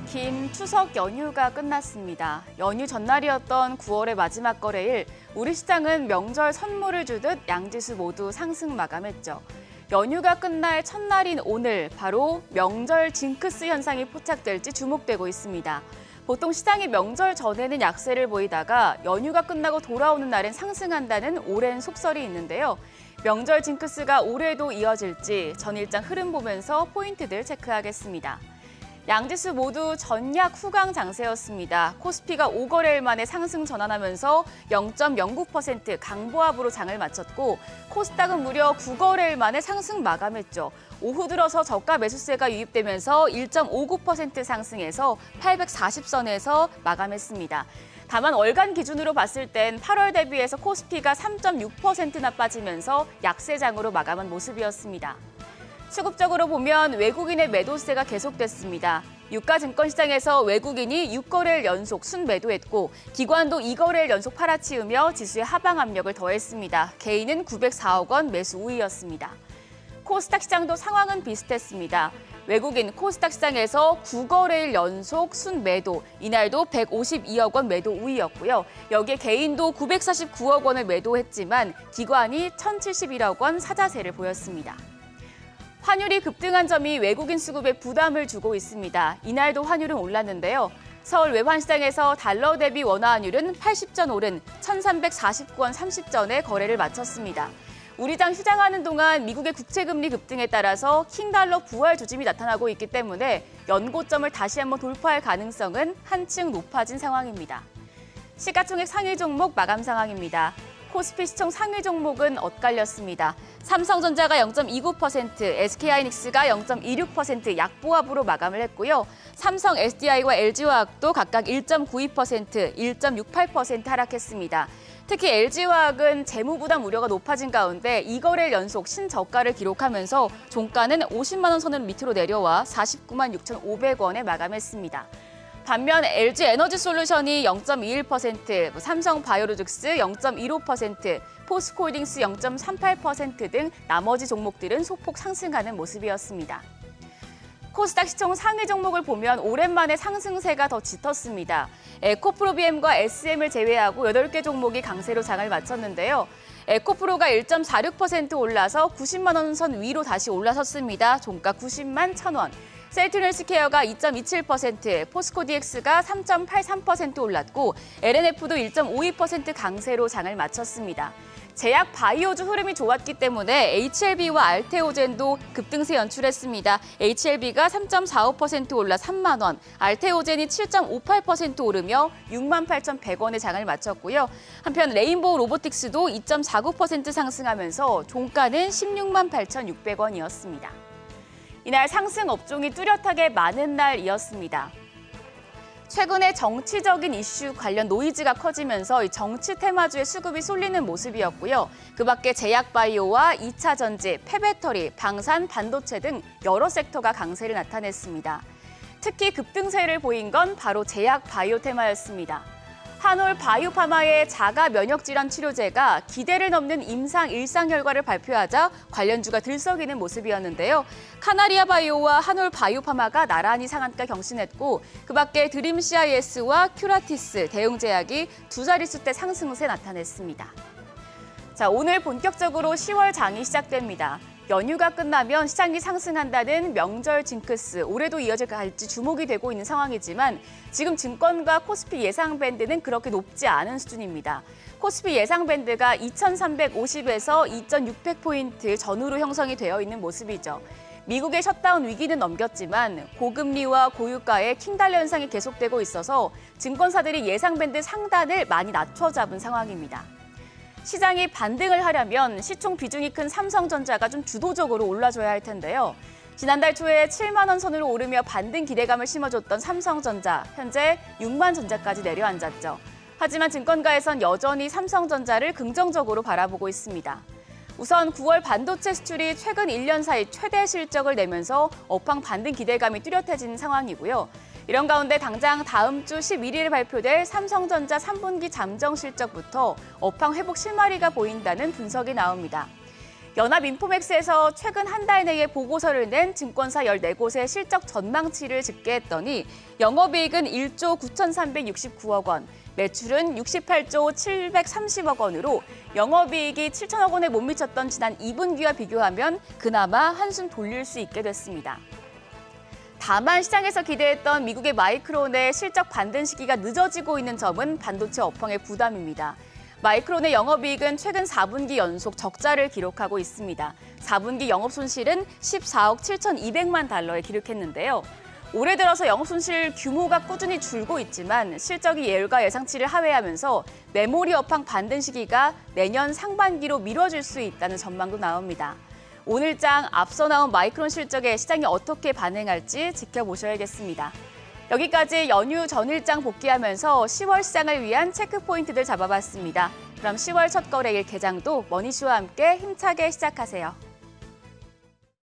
긴 추석 연휴가 끝났습니다. 연휴 전날이었던 9월의 마지막 거래일, 우리 시장은 명절 선물을 주듯 양지수 모두 상승 마감했죠. 연휴가 끝날 첫날인 오늘, 바로 명절 징크스 현상이 포착될지 주목되고 있습니다. 보통 시장이 명절 전에는 약세를 보이다가 연휴가 끝나고 돌아오는 날엔 상승한다는 오랜 속설이 있는데요. 명절 징크스가 올해도 이어질지 전일장 흐름 보면서 포인트들 체크하겠습니다. 양지수 모두 전약 후강 장세였습니다. 코스피가 5거래일 만에 상승 전환하면서 0.09% 강보합으로 장을 마쳤고 코스닥은 무려 9거래일 만에 상승 마감했죠. 오후 들어서 저가 매수세가 유입되면서 1.59% 상승해서 840선에서 마감했습니다. 다만 월간 기준으로 봤을 땐 8월 대비해서 코스피가 3.6%나 빠지면서 약세장으로 마감한 모습이었습니다. 수급적으로 보면 외국인의 매도세가 계속됐습니다. 유가증권시장에서 외국인이 6거래일 연속 순매도했고 기관도 2거래일 연속 팔아치우며 지수의 하방 압력을 더했습니다. 개인은 904억 원 매수 우위였습니다. 코스닥 시장도 상황은 비슷했습니다. 외국인 코스닥 시장에서 9거래일 연속 순매도, 이날도 152억 원 매도 우위였고요. 여기에 개인도 949억 원을 매도했지만 기관이 1,071억 원 사자세를 보였습니다. 환율이 급등한 점이 외국인 수급에 부담을 주고 있습니다. 이날도 환율은 올랐는데요. 서울 외환시장에서 달러 대비 원화 환율은 80전 오른 1,349원 30전에 거래를 마쳤습니다. 우리장 휴장하는 동안 미국의 국채금리 급등에 따라서 킹달러 부활 조짐이 나타나고 있기 때문에 연고점을 다시 한번 돌파할 가능성은 한층 높아진 상황입니다. 시가총액 상위 종목 마감 상황입니다. 코스피 시총 상위 종목은 엇갈렸습니다. 삼성전자가 0.29%, SK하이닉스가 0.26% 약보합으로 마감을 했고요. 삼성 SDI와 LG화학도 각각 1.92%, 1.68% 하락했습니다. 특히 LG화학은 재무부담 우려가 높아진 가운데 2거래일 연속 신저가를 기록하면서 종가는 50만 원 선을 밑으로 내려와 49만 6,500원에 마감했습니다. 반면 LG에너지솔루션이 0.21%, 삼성바이오로직스 0.15%, 포스코홀딩스 0.38% 등 나머지 종목들은 소폭 상승하는 모습이었습니다. 코스닥 시총 상위 종목을 보면 오랜만에 상승세가 더 짙었습니다. 에코프로비엠과 SM을 제외하고 8개 종목이 강세로 장을 마쳤는데요. 에코프로가 1.46% 올라서 90만 원 선 위로 다시 올라섰습니다. 종가 90만 1,000원. 셀트리온헬스케어가 2.27%, 포스코DX가 3.83% 올랐고 LNF도 1.52% 강세로 장을 마쳤습니다. 제약 바이오주 흐름이 좋았기 때문에 HLB와 알테오젠도 급등세 연출했습니다. HLB가 3.45% 올라 3만 원, 알테오젠이 7.58% 오르며 68,100원의 장을 마쳤고요. 한편 레인보우 로보틱스도 2.49% 상승하면서 종가는 168,600원이었습니다. 이날 상승 업종이 뚜렷하게 많은 날이었습니다. 최근에 정치적인 이슈 관련 노이즈가 커지면서 이 정치 테마주의 수급이 쏠리는 모습이었고요. 그 밖에 제약바이오와 2차 전지, 폐배터리, 방산, 반도체 등 여러 섹터가 강세를 나타냈습니다. 특히 급등세를 보인 건 바로 제약바이오 테마였습니다. 한올 바이오파마의 자가 면역질환 치료제가 기대를 넘는 임상 1상 결과를 발표하자 관련주가 들썩이는 모습이었는데요. 카나리아 바이오와 한올 바이오파마가 나란히 상한가 경신했고 그 밖에 드림 CIS와 큐라티스, 대웅제약이 두 자릿수대 상승세 나타냈습니다. 자, 오늘 본격적으로 10월 장이 시작됩니다. 연휴가 끝나면 시장이 상승한다는 명절 징크스, 올해도 이어질지 주목이 되고 있는 상황이지만 지금 증권가 코스피 예상 밴드는 그렇게 높지 않은 수준입니다. 코스피 예상 밴드가 2,350에서 2,600포인트 전후로 형성이 되어 있는 모습이죠. 미국의 셧다운 위기는 넘겼지만 고금리와 고유가의 킹달러 현상이 계속되고 있어서 증권사들이 예상 밴드 상단을 많이 낮춰 잡은 상황입니다. 시장이 반등을 하려면 시총 비중이 큰 삼성전자가 좀 주도적으로 올라줘야 할 텐데요. 지난달 초에 7만 원 선으로 오르며 반등 기대감을 심어줬던 삼성전자, 현재 6만 전자까지 내려앉았죠. 하지만 증권가에선 여전히 삼성전자를 긍정적으로 바라보고 있습니다. 우선 9월 반도체 수출이 최근 1년 사이 최대 실적을 내면서 업황 반등 기대감이 뚜렷해진 상황이고요. 이런 가운데 당장 다음 주 11일에 발표될 삼성전자 3분기 잠정 실적부터 업황 회복 실마리가 보인다는 분석이 나옵니다. 연합인포맥스에서 최근 한 달 내에 보고서를 낸 증권사 14곳의 실적 전망치를 집계했더니 영업이익은 1조 9,369억 원, 매출은 68조 730억 원으로 영업이익이 7천억 원에 못 미쳤던 지난 2분기와 비교하면 그나마 한숨 돌릴 수 있게 됐습니다. 다만 시장에서 기대했던 미국의 마이크론의 실적 반등 시기가 늦어지고 있는 점은 반도체 업황의 부담입니다. 마이크론의 영업이익은 최근 4분기 연속 적자를 기록하고 있습니다. 4분기 영업손실은 14억 7,200만 달러에 기록했는데요. 올해 들어서 영업손실 규모가 꾸준히 줄고 있지만 실적이 예율과 예상치를 하회하면서 메모리 업황 반등 시기가 내년 상반기로 미뤄질 수 있다는 전망도 나옵니다. 오늘장 앞서 나온 마이크론 실적에 시장이 어떻게 반응할지 지켜보셔야겠습니다. 여기까지 연휴 전일장 복귀하면서 10월 시장을 위한 체크포인트들 잡아봤습니다. 그럼 10월 첫 거래일 개장도 머니쇼와 함께 힘차게 시작하세요.